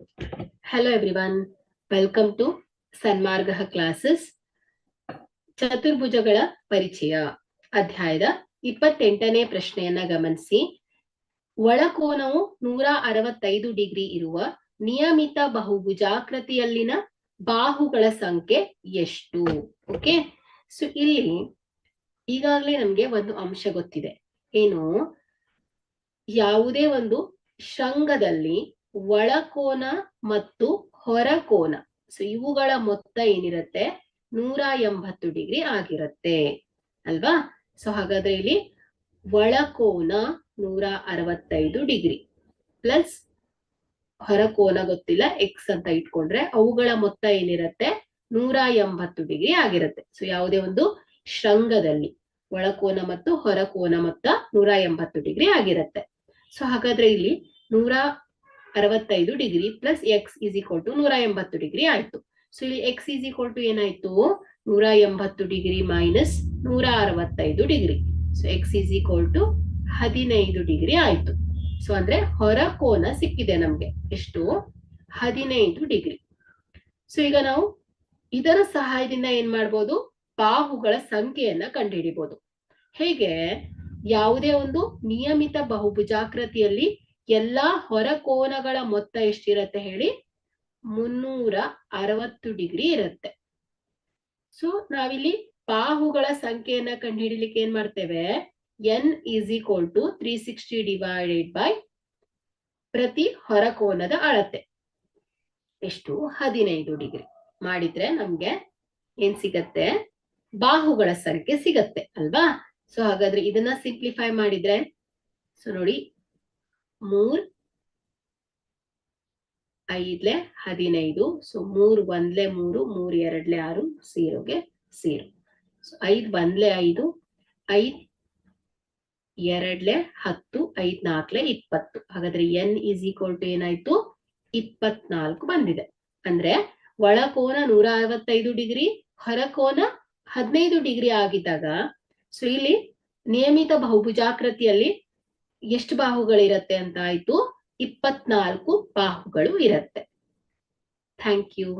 Hello everyone, welcome to Sanmarga classes. ಚತುರ್ಭುಜಗಳ ಪರಿಚಯ ಅಧ್ಯಾಯದ 28ನೇ ಪ್ರಶ್ನೆಯನ್ನ ಗಮನಿಸಿ. ಒಳಕೋನವು 165 ಡಿಗ್ರಿ ಇರುವ ನಿಯಮಿತ ಬಹುಭುಜಾಕೃತಿಯಲ್ಲಿನ ಬಾಹುಗಳ ಸಂಖ್ಯೆ ಎಷ್ಟು? ಓಕೆ, ಸೊ ಇಲ್ಲಿ ಈಗಾಗಲೇ ನಮ್ಗೆ ಒಂದು ಅಂಶ ಗೊತ್ತಿದೆ. ಏನು? ಯಾವುದೇ ಒಂದು ಶೃಂಗದಲ್ಲಿ ಒಳಕೋನ ಮತ್ತು ಹೊರಕೋನ, ಸೊ ಇವುಗಳ ಮೊತ್ತ ಏನಿರುತ್ತೆ 180 ಡಿಗ್ರಿ ಆಗಿರುತ್ತೆ ಅಲ್ವಾ? ಸೊ ಹಾಗಾದ್ರೆ ಇಲ್ಲಿ ಒಳಕೋನ 165 ಡಿಗ್ರಿ ಪ್ಲಸ್ ಹೊರಕೋನ ಗೊತ್ತಿಲ್ಲ ಎಕ್ಸ್ ಅಂತ ಇಟ್ಕೊಂಡ್ರೆ ಅವುಗಳ ಮೊತ್ತ ಏನಿರುತ್ತೆ 180 ಡಿಗ್ರಿ ಆಗಿರುತ್ತೆ. ಸೊ ಯಾವುದೇ ಒಂದು ಶೃಂಗದಲ್ಲಿ ಒಳಕೋನ ಮತ್ತು ಹೊರಕೋನ ಮೊತ್ತ 180 ಡಿಗ್ರಿ ಆಗಿರುತ್ತೆ. ಸೊ ಹಾಗಾದ್ರೆ ಇಲ್ಲಿ 165 degree plus x is equal to 180 degree ಆಯ್ತು. ಸೊ ಇಲ್ಲಿ ಎಕ್ಸ್ ಇಸ್ ಈಕ್ವಲ್ ಟು ಏನಾಯ್ತು? 180 degree minus 165 degree. So x is equal to 15 degree ಆಯ್ತು. ಸೊ ಅಂದ್ರೆ ಹೊರಕೋನ ಸಿಕ್ಕಿದೆ ನಮ್ಗೆ ಎಷ್ಟು? 15 ಡಿಗ್ರಿ. ಸೊ ಈಗ ನಾವು ಇದರ ಸಹಾಯದಿಂದ ಏನ್ ಮಾಡ್ಬೋದು? ಬಾಹುಗಳ ಸಂಖ್ಯೆಯನ್ನ ಕಂಡುಹಿಡಿಬಹುದು. ಹೇಗೆ? ಯಾವುದೇ ಒಂದು ನಿಯಮಿತ ಬಹುಭುಜಾಕೃತಿಯಲ್ಲಿ ಎಲ್ಲಾ ಹೊರಕೋನಗಳ ಮೊತ್ತ ಎಷ್ಟಿರತ್ತೆ ಹೇಳಿ? 360 ಡಿಗ್ರಿ ಇರುತ್ತೆ. ಸೊ ನಾವಿಲ್ಲಿ ಬಾಹುಗಳ ಸಂಖ್ಯೆಯನ್ನ ಕಂಡುಹಿಡಿಲಿಕ್ಕೆ ಏನ್ ಮಾಡ್ತೇವೆ? n is equal to 360 divided by ಪ್ರತಿ ಹೊರಕೋನದ ಅಳತೆ ಎಷ್ಟು? 15 ಡಿಗ್ರಿ ಮಾಡಿದ್ರೆ ನಮ್ಗೆ ಏನ್ ಸಿಗತ್ತೆ? ಬಾಹುಗಳ ಸಂಖ್ಯೆ ಸಿಗತ್ತೆ ಅಲ್ವಾ? ಸೊ ಹಾಗಾದ್ರೆ ಇದನ್ನ ಸಿಂಪ್ಲಿಫೈ ಮಾಡಿದ್ರೆ, ಸೊ ನೋಡಿ 3 5 15, ಸೊ 3 1 3, 3 2 6, 0ಗೆ 0. ಸೊ 5 1 5, 5 2 10, 5 4 20. ಹಾಗಾದ್ರೆ n ಈಸ್ ಈಕ್ವಲ್ ಟು ಏನಾಯ್ತು? 24 ಬಂದಿದೆ. ಅಂದ್ರೆ ಒಳಕೋನ 165 ಡಿಗ್ರಿ, ಹೊರಕೋನ 15 ಡಿಗ್ರಿ ಆಗಿದ್ದಾಗ, ಸೊ ಇಲ್ಲಿ ನಿಯಮಿತ ಬಹುಭುಜಾಕೃತಿಯಲ್ಲಿ ಎಷ್ಟು ಬಾಹುಗಳಿರತ್ತೆ ಅಂತ ಆಯ್ತು? 24 ಬಾಹುಗಳು ಇರತ್ತೆ. Thank you.